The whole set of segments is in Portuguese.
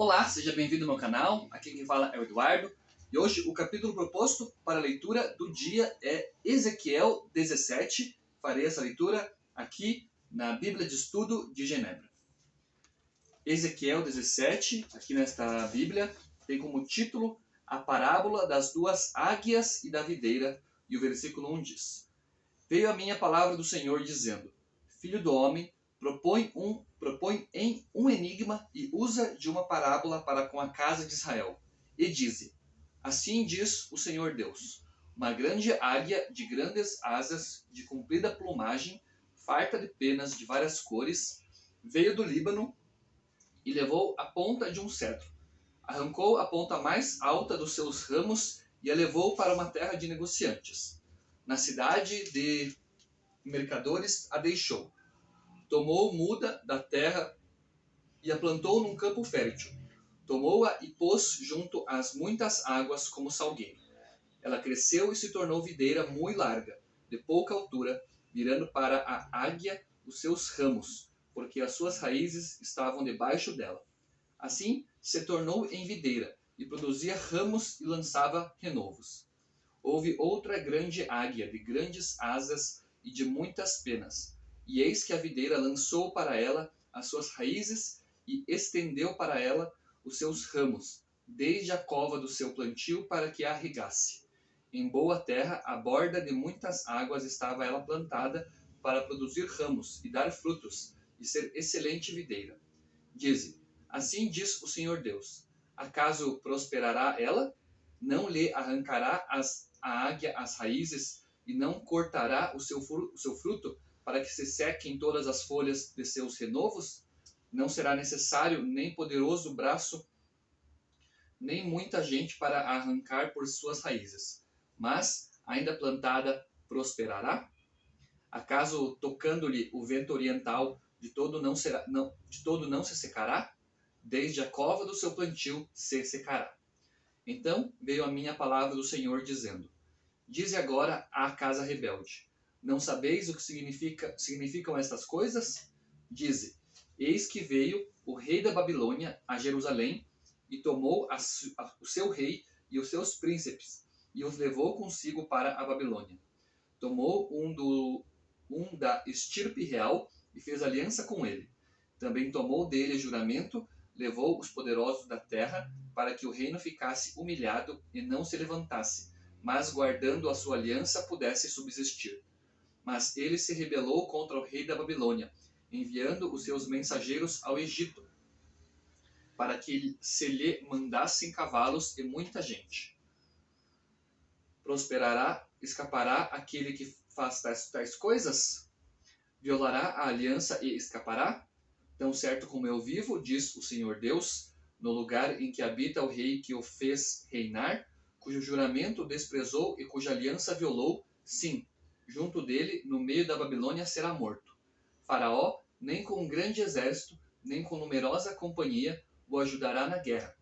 Olá, seja bem-vindo ao meu canal, aqui quem fala é o Eduardo, e hoje o capítulo proposto para a leitura do dia é Ezequiel 17, farei essa leitura aqui na Bíblia de Estudo de Genebra. Ezequiel 17, aqui nesta Bíblia, tem como título a parábola das duas águias e da videira, e o versículo 1 diz: Veio a minha palavra do Senhor dizendo, Filho do homem, propõe em um enigma e usa de uma parábola para com a casa de Israel. E dize, assim diz o Senhor Deus, uma grande águia de grandes asas, de comprida plumagem, farta de penas de várias cores, veio do Líbano e levou a ponta de um cedro. Arrancou a ponta mais alta dos seus ramos e a levou para uma terra de negociantes. Na cidade de mercadores a deixou. Tomou muda da terra e a plantou num campo fértil. Tomou-a e pôs junto às muitas águas como salgueiro. Ela cresceu e se tornou videira muito larga, de pouca altura, virando para a águia os seus ramos, porque as suas raízes estavam debaixo dela. Assim se tornou em videira, e produzia ramos e lançava renovos. Houve outra grande águia, de grandes asas e de muitas penas. E eis que a videira lançou para ela as suas raízes e estendeu para ela os seus ramos, desde a cova do seu plantio para que a regasse. Em boa terra, à borda de muitas águas, estava ela plantada para produzir ramos e dar frutos, e ser excelente videira. Dize, assim diz o Senhor Deus, acaso prosperará ela? Não lhe arrancará a águia as raízes e não cortará o seu fruto para que se sequem todas as folhas de seus renovos? Não será necessário nem poderoso braço, nem muita gente para arrancar por suas raízes. Mas, ainda plantada, prosperará? Acaso, tocando-lhe o vento oriental, de todo não se secará? Desde a cova do seu plantio se secará. Então veio a minha palavra do Senhor dizendo, Dize agora à casa rebelde, não sabeis o que significam estas coisas? Dize, eis que veio o rei da Babilônia a Jerusalém e tomou o seu rei e os seus príncipes e os levou consigo para a Babilônia. Tomou um da estirpe real e fez aliança com ele. Também tomou dele juramento, levou os poderosos da terra para que o reino ficasse humilhado e não se levantasse, mas guardando a sua aliança pudesse subsistir. Mas ele se rebelou contra o rei da Babilônia, enviando os seus mensageiros ao Egito, para que se lhe mandassem cavalos e muita gente. Escapará aquele que faz tais coisas? Violará a aliança e escapará? Tão certo como eu vivo, diz o Senhor Deus, no lugar em que habita o rei que o fez reinar, cujo juramento desprezou e cuja aliança violou, sim, junto dele, no meio da Babilônia, será morto. Faraó, nem com um grande exército, nem com numerosa companhia, o ajudará na guerra,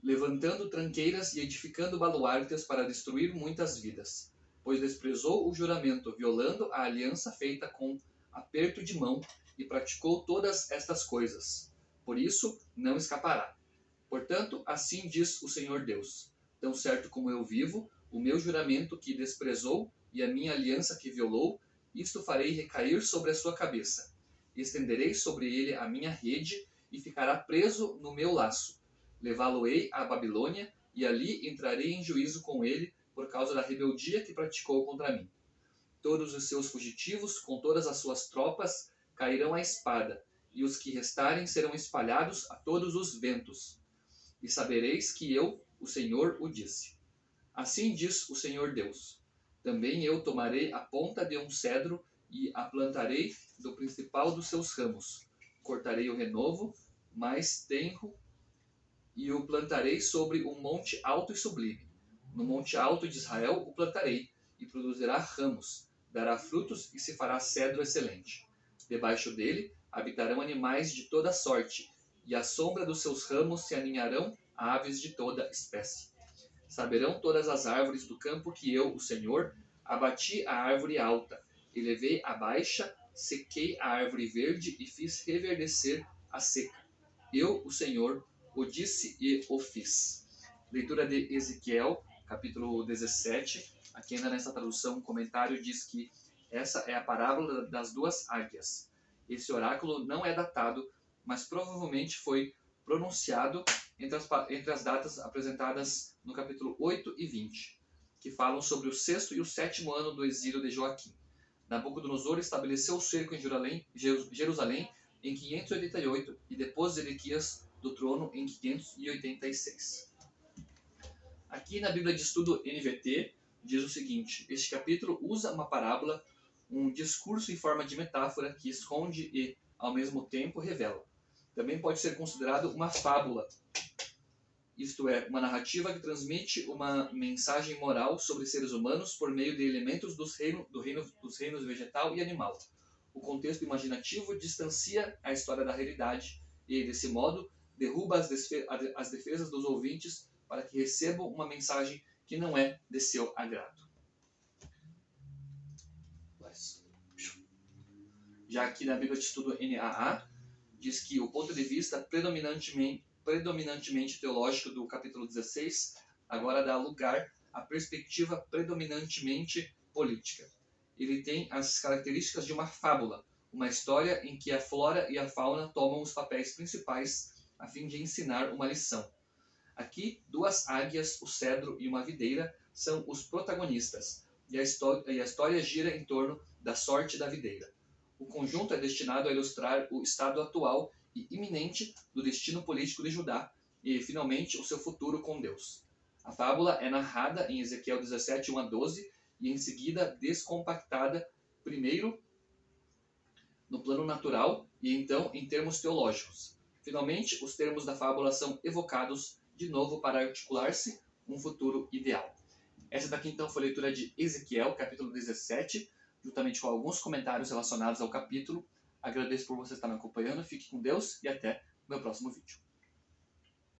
levantando tranqueiras e edificando baluartes para destruir muitas vidas, pois desprezou o juramento, violando a aliança feita com aperto de mão, e praticou todas estas coisas. Por isso, não escapará. Portanto, assim diz o Senhor Deus, tão certo como eu vivo, o meu juramento que desprezou e a minha aliança que violou, isto farei recair sobre a sua cabeça. Estenderei sobre ele a minha rede e ficará preso no meu laço. Levá-lo-ei à Babilônia e ali entrarei em juízo com ele por causa da rebeldia que praticou contra mim. Todos os seus fugitivos, com todas as suas tropas, cairão à espada, e os que restarem serão espalhados a todos os ventos. E sabereis que eu, o Senhor, o disse. Assim diz o Senhor Deus. Também eu tomarei a ponta de um cedro e a plantarei do principal dos seus ramos. Cortarei o renovo mais tenro e o plantarei sobre um monte alto e sublime. No monte alto de Israel o plantarei, e produzirá ramos, dará frutos e se fará cedro excelente. Debaixo dele habitarão animais de toda sorte, e à sombra dos seus ramos se aninharão aves de toda espécie. Saberão todas as árvores do campo que eu, o Senhor, abati a árvore alta, e levei a baixa, sequei a árvore verde e fiz reverdecer a seca. Eu, o Senhor, o disse e o fiz. Leitura de Ezequiel, capítulo 17. Aqui ainda nessa tradução, um comentário diz que essa é a parábola das duas águias. Esse oráculo não é datado, mas provavelmente foi pronunciado entre as datas apresentadas no capítulo 8 e 20, que falam sobre o sexto e o sétimo ano do exílio de Joaquim. Nabucodonosor estabeleceu o cerco em Jerusalém em 588 e depois Ezequias do trono em 586. Aqui na Bíblia de Estudo NVT diz o seguinte: este capítulo usa uma parábola, um discurso em forma de metáfora que esconde e, ao mesmo tempo, revela. Também pode ser considerado uma fábula, isto é, uma narrativa que transmite uma mensagem moral sobre seres humanos por meio de elementos dos reinos vegetal e animal. O contexto imaginativo distancia a história da realidade e, desse modo, derruba as defesas dos ouvintes para que recebam uma mensagem que não é de seu agrado. Já aqui na Bíblia de Estudo NAA, diz que o ponto de vista predominantemente teológico do capítulo 16 agora dá lugar à perspectiva predominantemente política. Ele tem as características de uma fábula, uma história em que a flora e a fauna tomam os papéis principais a fim de ensinar uma lição. Aqui, duas águias, o cedro e uma videira são os protagonistas, e a história gira em torno da sorte da videira. O conjunto é destinado a ilustrar o estado atual e iminente do destino político de Judá e, finalmente, o seu futuro com Deus. A fábula é narrada em Ezequiel 17, 1 a 12 e, em seguida, descompactada primeiro no plano natural e, então, em termos teológicos. Finalmente, os termos da fábula são evocados de novo para articular-se um futuro ideal. Essa daqui, então, foi a leitura de Ezequiel, capítulo 17, juntamente com alguns comentários relacionados ao capítulo. Agradeço por você estar me acompanhando, fique com Deus e até o meu próximo vídeo.